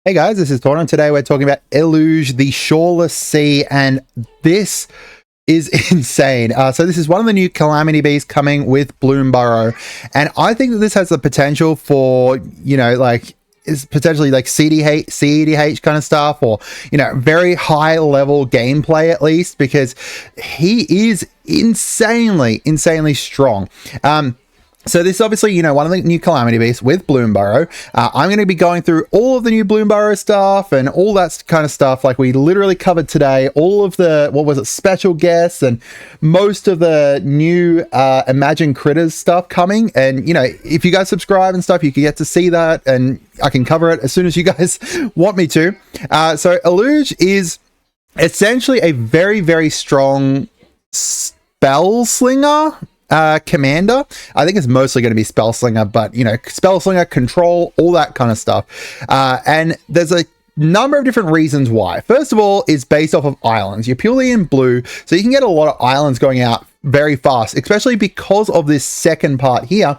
Hey guys, this is Tauna, and today we're talking about Eluge, the Shoreless Sea, and this is insane. So this is one of the new Calamity Beasts coming with Bloomburrow, and I think that this has the potential for, is potentially like CEDH kind of stuff, or, very high level gameplay at least, because he is insanely strong. So this is obviously, one of the new Calamity Beasts with Bloomburrow. I'm going to be going through all of the new Bloomburrow stuff and all that kind of stuff like we literally covered today. All of the, special guests and most of the new Imagine Critters stuff coming. And, if you guys subscribe and stuff, you can get to see that and I can cover it as soon as you guys want me to. So Eluge is essentially a very strong spell slinger. Commander. I think it's mostly going to be spell slinger, but spell slinger, control, all that kind of stuff. And there's a number of different reasons why. First of all, is based off of islands. You're purely in blue, so you can get a lot of islands going out very fast, especially because of this second part here,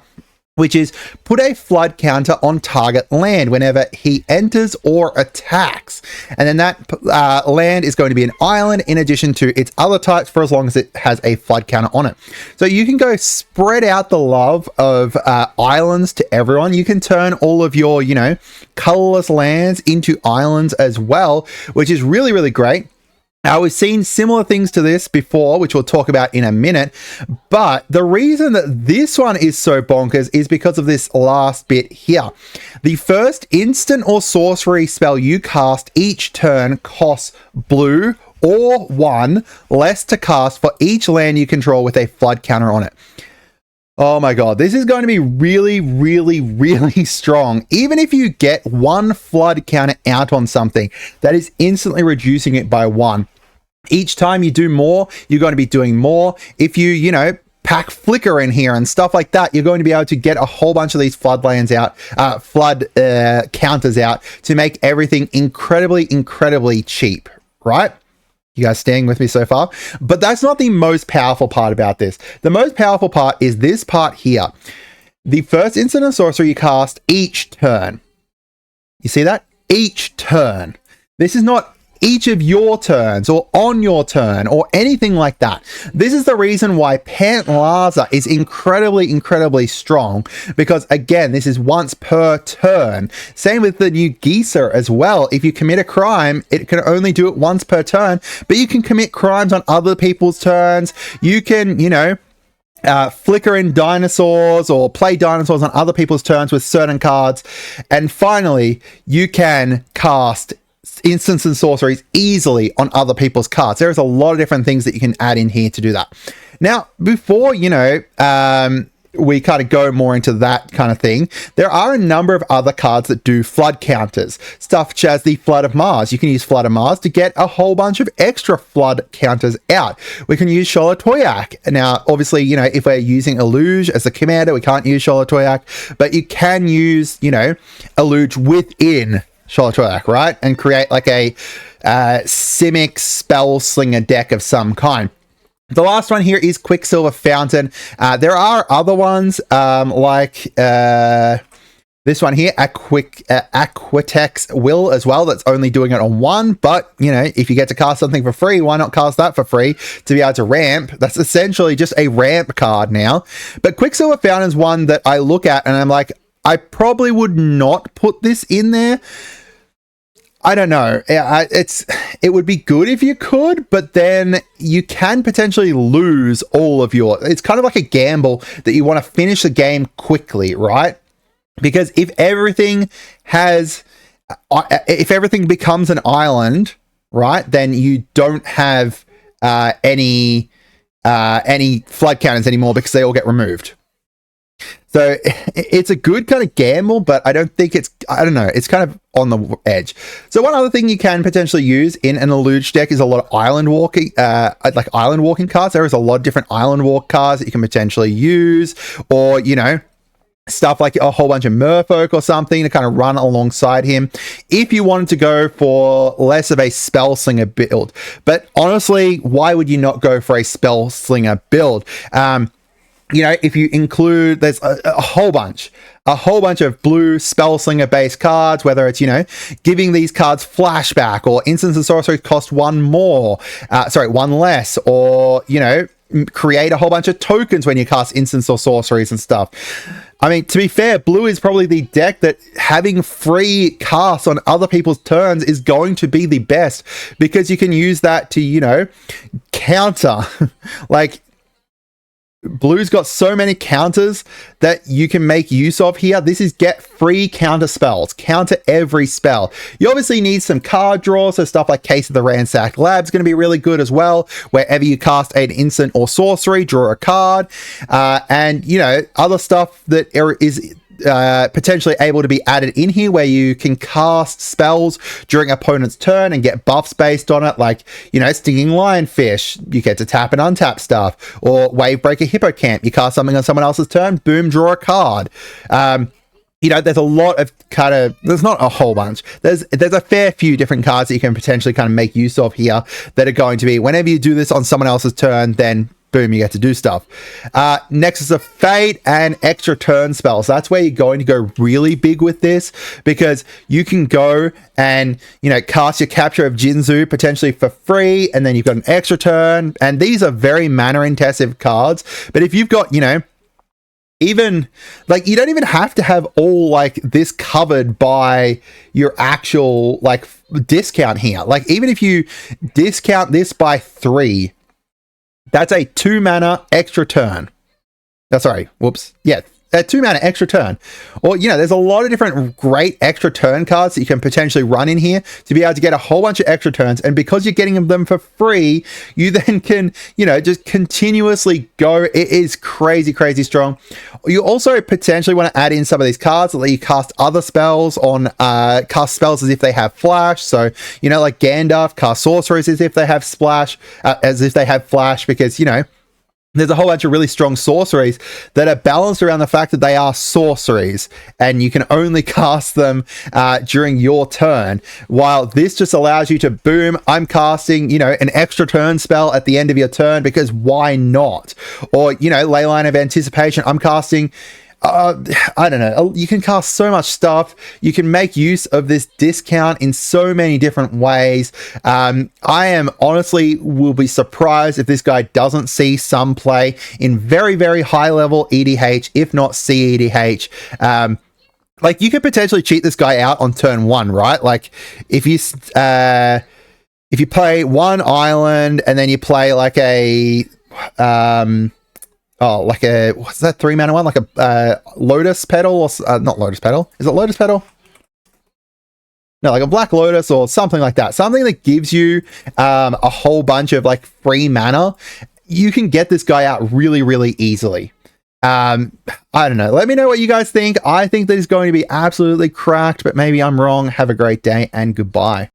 which is put a flood counter on target land whenever he enters or attacks. And then that land is going to be an island in addition to its other types for as long as it has a flood counter on it. So you can go spread out the love of islands to everyone. You can turn all of your, colorless lands into islands as well, which is really great. We've seen similar things to this before, which we'll talk about in a minute, but the reason that this one is so bonkers is because of this last bit here. The first instant or sorcery spell you cast each turn costs blue or 1 less to cast for each land you control with a flood counter on it. Oh my god, this is going to be really strong. Even if you get 1 flood counter out on something, that is instantly reducing it by 1. Each time you do more, you're going to be doing more. If you, pack flicker in here and stuff like that, you're going to be able to get a whole bunch of these floodlands out, flood counters out to make everything incredibly cheap, right? You guys staying with me so far? But that's not the most powerful part about this. The most powerful part is this part here. The first instant of sorcery you cast each turn. You see that? Each turn. This is not each of your turns or on your turn or anything like that. This is the reason why Pantlaza is incredibly strong, because again, this is once per turn. Same with the new Geezer as well. If you commit a crime, it can only do it once per turn, but you can commit crimes on other people's turns. You can, flicker in dinosaurs or play dinosaurs on other people's turns with certain cards. And finally, you can cast instants and sorceries easily on other people's cards. There's a lot of different things that you can add in here to do that. Now, before, we kind of go more into that kind of thing, there are a number of other cards that do flood counters, stuff such as the Flood of Mars. You can use Flood of Mars to get a whole bunch of extra flood counters out. We can use Sholatoyak. Now, obviously, if we're using Eluge as a commander, we can't use Sholatoyak, but you can use, Eluge within Sholatoyak, right? And create like a Simic spell slinger deck of some kind. The last one here is Quicksilver Fountain. There are other ones like this one here, Aquatex Will as well, that's only doing it on 1, but if you get to cast something for free, why not cast that for free to be able to ramp? That's essentially just a ramp card now. But Quicksilver Fountain is one that I look at and I'm like, I probably would not put this in there. I don't know. It would be good if you could, but then you can potentially lose all of your... It's kind of like a gamble that you want to finish the game quickly, right? Because if everything becomes an island, right, then you don't have any flood counters anymore because they all get removed. So it's a good kind of gamble, but I don't think it's kind of on the edge. So one other thing you can potentially use in an Eluge deck is a lot of island walking cards. There is a lot of different island walk cards that you can potentially use, or, stuff like a whole bunch of merfolk or something to kind of run alongside him if you wanted to go for less of a spell slinger build. But honestly, why would you not go for a spell slinger build? you know, if you include, there's a whole bunch of blue spell slinger based cards, whether it's, you know, giving these cards flashback, or instants and sorceries cost one less, or, you know, create a whole bunch of tokens when you cast instants or sorceries and stuff. I mean, to be fair, blue is probably the deck that having free casts on other people's turns is going to be the best, because you can use that to, you know, counter. Like, blue's got so many counters that you can make use of here. This is get free counter spells, counter every spell. You obviously need some card draw, so stuff like Case of the Ransacked Lab is going to be really good as well. Wherever you cast an instant or sorcery, draw a card, and, you know, other stuff that is potentially able to be added in here, where you can cast spells during opponent's turn and get buffs based on it, like, you know, Stinging Lionfish, you get to tap and untap stuff, or Wavebreaker Hippocamp, you cast something on someone else's turn, boom, draw a card. You know, there's a lot of there's not a whole bunch. There's a fair few different cards that you can potentially kind of make use of here that are going to be, whenever you do this on someone else's turn, then boom, you get to do stuff. Nexus of Fate and extra turn spells. That's where you're going to go really big with this, because you can go and, you know, cast your Capture of Jinzu potentially for free, and then you've got an extra turn, and these are very mana intensive cards. But if you've got, you know, even like, you don't even have to have all like this covered by your actual like discount here. Like, even if you discount this by 3, that's a 2 mana extra turn. Oh, sorry. Whoops. Yeah. A 2 mana extra turn. Or, you know, there's a lot of different great extra turn cards that you can potentially run in here to be able to get a whole bunch of extra turns. And because you're getting them for free, you then can, you know, just continuously go. It is crazy, crazy strong. You also potentially want to add in some of these cards that let you cast other spells on, cast spells as if they have flash. So, you know, like Gandalf, cast sorceries as if they have flash, because, you know, there's a whole bunch of really strong sorceries that are balanced around the fact that they are sorceries, and you can only cast them during your turn, while this just allows you to, boom, I'm casting, you know, an extra turn spell at the end of your turn, because why not? Or, you know, Leyline of Anticipation, I'm casting, I don't know, you can cast so much stuff. You can make use of this discount in so many different ways. I am honestly will be surprised if this guy doesn't see some play in very, very high level EDH, if not CEDH. Like, you could potentially cheat this guy out on turn 1, right? Like, if you play one island and then you play like a like a, what's that 3 mana one? Like a Lotus Petal, or not Lotus Petal. Is it Lotus Petal? No, like a Black Lotus or something like that. Something that gives you a whole bunch of like free mana. You can get this guy out really, really easily. I don't know. Let me know what you guys think. I think that is going to be absolutely cracked, but maybe I'm wrong. Have a great day and goodbye.